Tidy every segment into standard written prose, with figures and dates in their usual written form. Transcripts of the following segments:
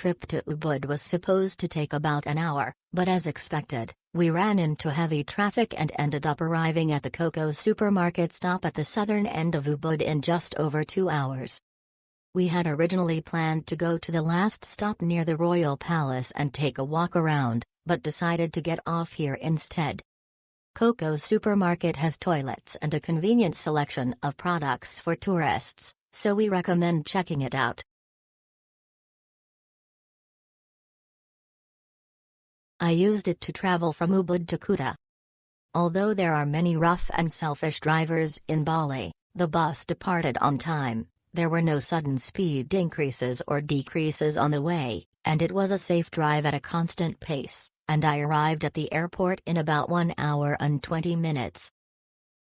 trip to Ubud was supposed to take about an hour, but as expected, we ran into heavy traffic and ended up arriving at the Coco supermarket stop at the southern end of Ubud in just over 2 hours. We had originally planned to go to the last stop near the Royal Palace and take a walk around, but decided to get off here instead. Coco supermarket has toilets and a convenient selection of products for tourists, so we recommend checking it out. I used it to travel from Ubud to Kuta. Although there are many rough and selfish drivers in Bali, the bus departed on time, there were no sudden speed increases or decreases on the way, and it was a safe drive at a constant pace, and I arrived at the airport in about 1 hour and 20 minutes.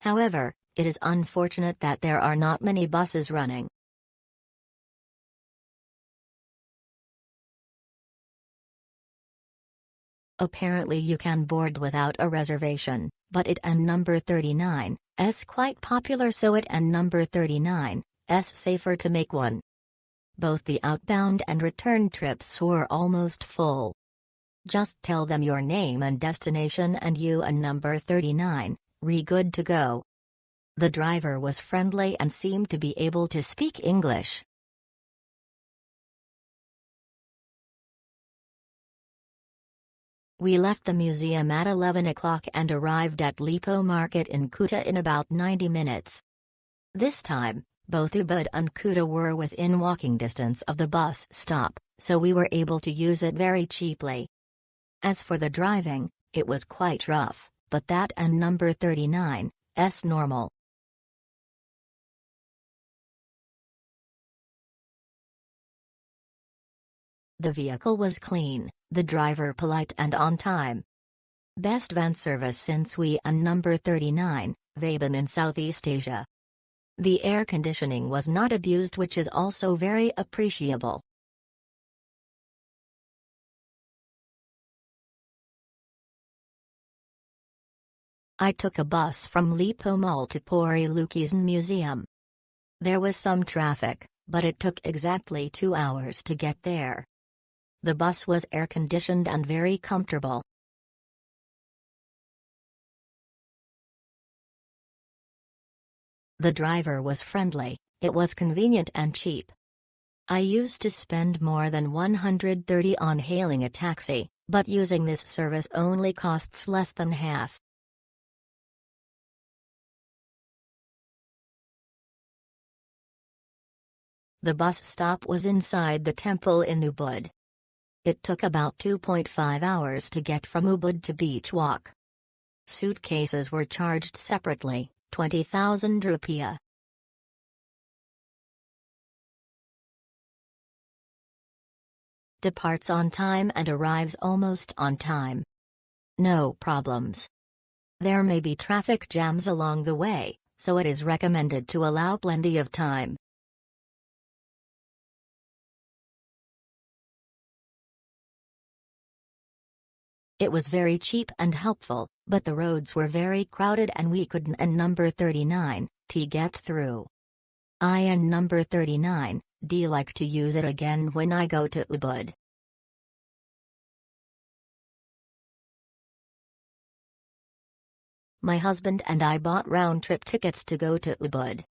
However, it is unfortunate that there are not many buses running. Apparently you can board without a reservation, but it and number 39 is quite popular, so it and number 39 is safer to make one. Both the outbound and return trips were almost full. Just tell them your name and destination and you and number 39 good to go. The driver was friendly and seemed to be able to speak English. We left the museum at 11 o'clock and arrived at Lipo Market in Kuta in about 90 minutes. This time, both Ubud and Kuta were within walking distance of the bus stop, so we were able to use it very cheaply. As for the driving, it was quite rough, but that and number 39 is normal. The vehicle was clean, the driver polite and on time. Best van service since we and number 39 been in Southeast Asia. The air conditioning was not abused, which is also very appreciable. I took a bus from Lipo Mall to Puri Lukisan Museum. There was some traffic, but it took exactly 2 hours to get there. The bus was air-conditioned and very comfortable. The driver was friendly, it was convenient and cheap. I used to spend more than 130 on hailing a taxi, but using this service only costs less than half. The bus stop was inside the temple in Ubud. It took about 2.5 hours to get from Ubud to Beach Walk. Suitcases were charged separately, 20,000 rupiah. Departs on time and arrives almost on time. No problems. There may be traffic jams along the way, so it is recommended to allow plenty of time. It was very cheap and helpful, but the roads were very crowded and we couldn't and number 39 get through. I and number 39 like to use it again when I go to Ubud. My husband and I bought round-trip tickets to go to Ubud.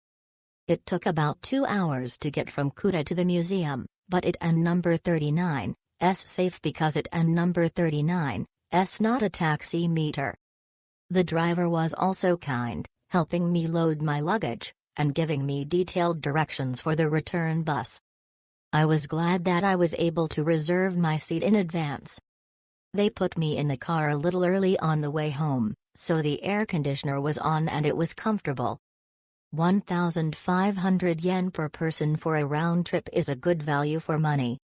It took about 2 hours to get from Kuta to the museum, but it and number 39 is safe because it and number 39 is not a taxi meter. The driver was also kind, helping me load my luggage, and giving me detailed directions for the return bus. I was glad that I was able to reserve my seat in advance. They put me in the car a little early on the way home, so the air conditioner was on and it was comfortable. 1,500 yen per person for a round trip is a good value for money.